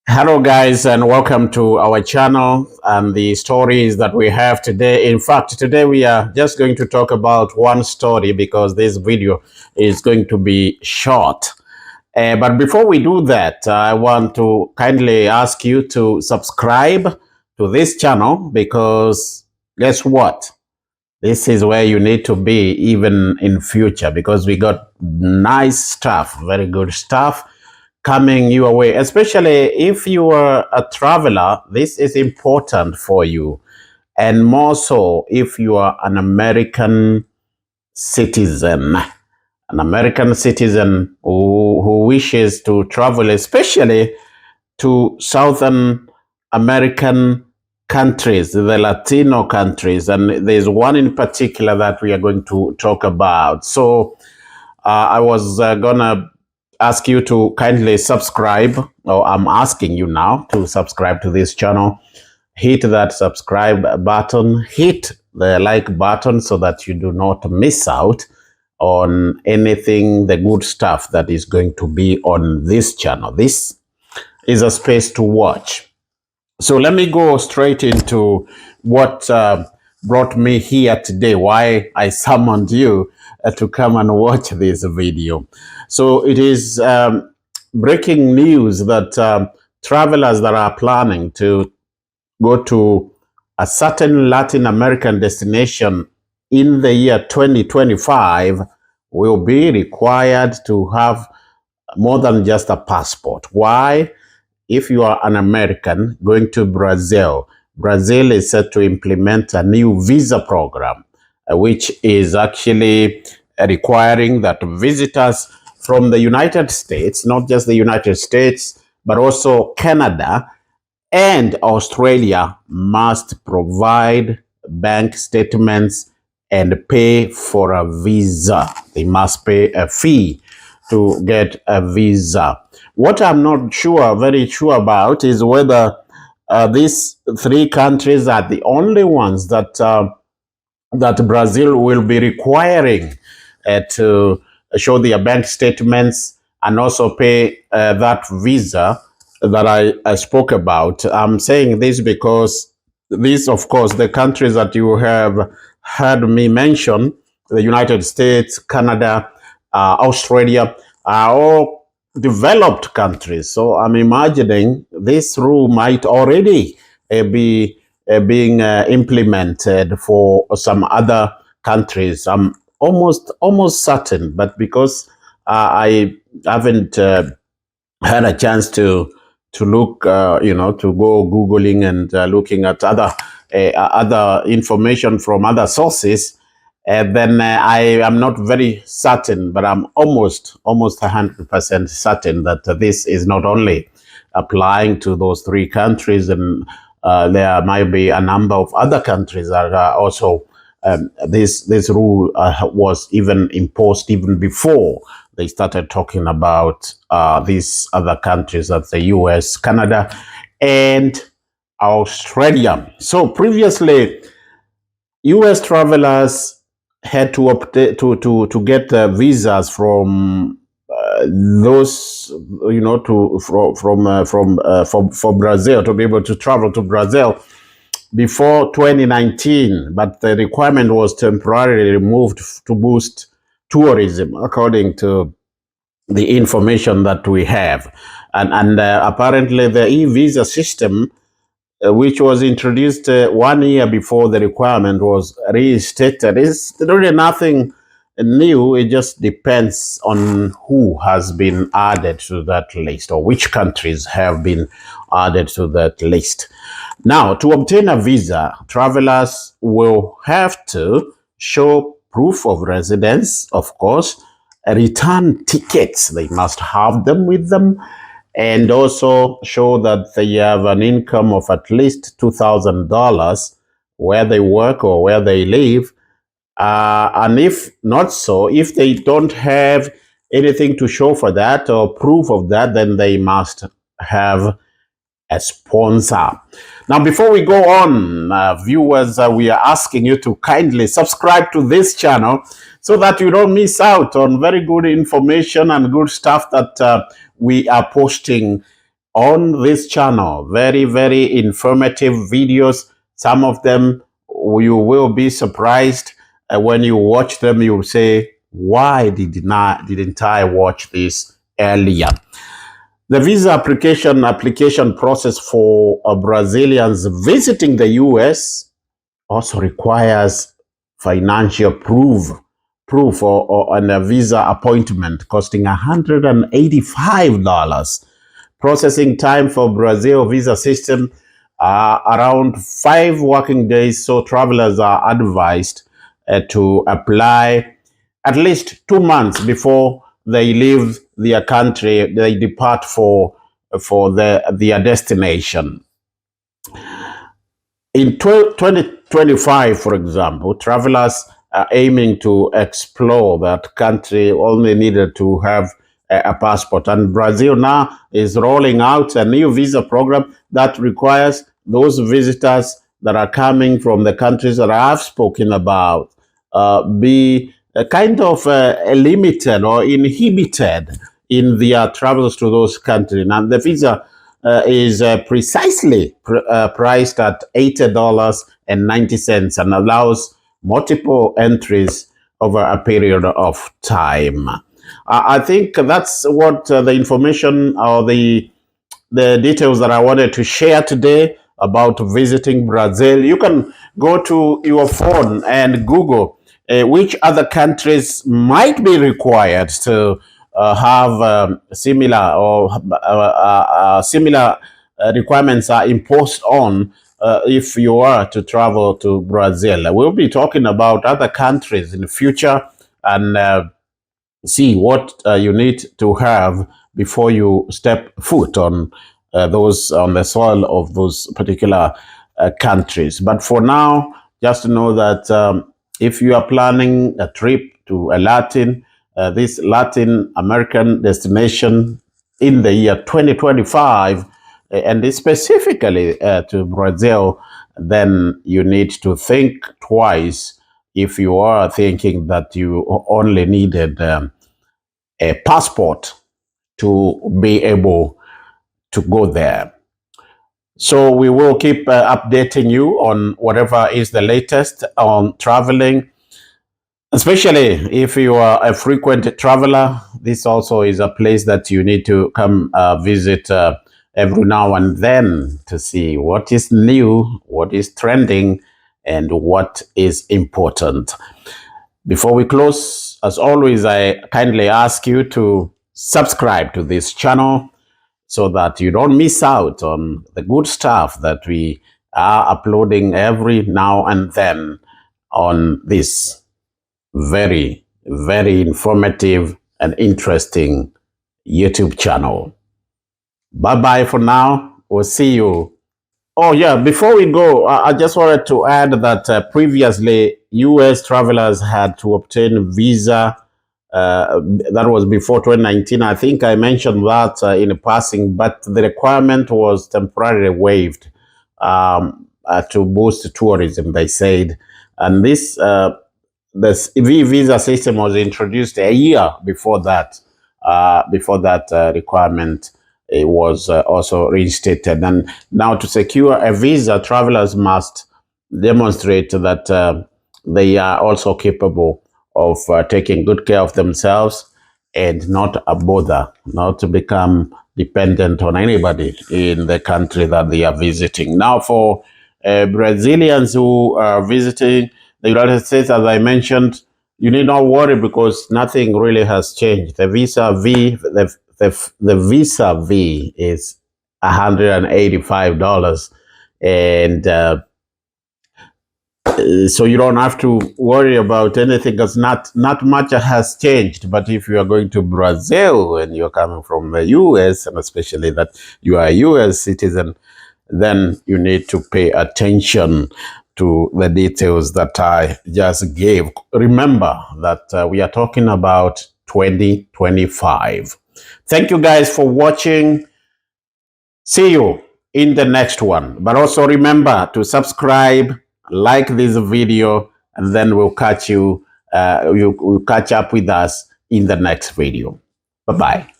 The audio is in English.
Hello, guys, and welcome to our channel and the stories that we have today. In fact, today we are just going to talk about one story because this video is going to be short. But before we do that, I want to kindly ask you to subscribe to this channel because guess what? This is where you need to be even in future because we got nice stuff, very good stuff coming your way, especially if you are a traveler. This is important for you, and more so if you are citizen, an American citizen who wishes to travel, especially to Southern American countries, the Latino countries. And there's one in particular that we are going to talk about. So I was going to ask you to kindly subscribe, or I'm asking you now to subscribe to this channel. Hit that subscribe button, hit the like button so that you do not miss out on anything, the good stuff that is going to be on this channel. This is a space to watch. So let me go straight into what brought me here today, why I summoned you to come and watch this video. So it is breaking news that travelers that are planning to go to a certain Latin American destination in the year 2025 will be required to have more than just a passport. Why? If you are an American going to Brazil, Brazil is set to implement a new visa program, which is actually requiring that visitors from the United States, not just the United States, but also Canada and Australia, must provide bank statements and pay for a visa. They must pay a fee to get a visa. What I'm not very sure about is whether these three countries are the only ones that that Brazil will be requiring to show their bank statements and also pay that visa that I spoke about. I'm saying this because these, of course, the countries that you have heard me mention, the United States, Canada, Australia, are all developed countries. So I'm imagining this rule might already be being implemented for some other countries. I'm almost certain, but because I haven't had a chance to look, to go googling and looking at other information from other sources, then I am not very certain, but I'm almost 100% certain that this is not only applying to those three countries, and there might be a number of other countries that are also this rule was even imposed even before they started talking about these other countries, that's the US, Canada, and Australia. So previously, US travelers had to get visas from those, for Brazil, to be able to travel to Brazil before 2019, but the requirement was temporarily removed to boost tourism, according to the information that we have. And apparently the e-visa system, which was introduced 1 year before the requirement was reinstated, is really nothing new. It just depends on who has been added to that list, or which countries have been added to that list. Now, to obtain a visa, travelers will have to show proof of residence, of course, return tickets. They must have them with them, and also show that they have an income of at least $2,000 where they work or where they live. And if not so, if they don't have anything to show for that or proof of that, then they must have a sponsor. Now, before we go on, viewers, we are asking you to kindly subscribe to this channel so that you don't miss out on very good information and good stuff that we are posting on this channel. Very, very informative videos. Some of them you will be surprised when you watch them. You say, why didn't I watch this earlier? The visa application process for Brazilians visiting the US also requires financial proof and a visa appointment costing $185. Processing time for Brazil visa system around 5 working days, so travelers are advised to apply at least 2 months before they leave their country, they depart for their destination. In 2025, for example, travelers are aiming to explore that country only needed to have a passport. And Brazil now is rolling out a new visa program that requires those visitors that are coming from the countries that I have spoken about be kind of limited or inhibited in their travels to those countries. And the visa is precisely priced at $80.90 and allows multiple entries over a period of time. I think that's what the information or the details that I wanted to share today about visiting Brazil. You can go to your phone and Google which other countries might be required to have similar or similar requirements are imposed on if you are to travel to Brazil. We'll be talking about other countries in the future and see what you need to have before you step foot on the soil of those particular countries. But for now, just know that if you are planning a trip to this Latin American destination in the year 2025, and specifically to Brazil, then you need to think twice if you are thinking that you only needed a passport to be able to go there. So we will keep updating you on whatever is the latest on traveling, especially if you are a frequent traveler. This also is a place that you need to come visit every now and then to see what is new, what is trending, and what is important. Before we close, as always, I kindly ask you to subscribe to this channel so that you don't miss out on the good stuff that we are uploading every now and then on this very, very informative and interesting YouTube channel. Bye-bye for now. We'll see you. Oh, yeah, before we go, I just wanted to add that previously, U.S. travelers had to obtain visa. That was before 2019. I think I mentioned that in passing, but the requirement was temporarily waived to boost tourism, they said. And this visa system was introduced a year before that. Requirement it was also reinstated. And now to secure a visa, travelers must demonstrate that they are also capable of taking good care of themselves and not a bother, not to become dependent on anybody in the country that they are visiting. Now, for Brazilians who are visiting the United States, as I mentioned, you need not worry because nothing really has changed. The visa fee is $185, and so you don't have to worry about anything because not much has changed. But if you are going to Brazil and you're coming from the US, and especially that you are a US citizen, then you need to pay attention to the details that I just gave. Remember that we are talking about 2025. Thank you guys for watching. See you in the next one. But also remember to subscribe, like this video, and then we'll catch you. You'll catch up with us in the next video. Bye-bye.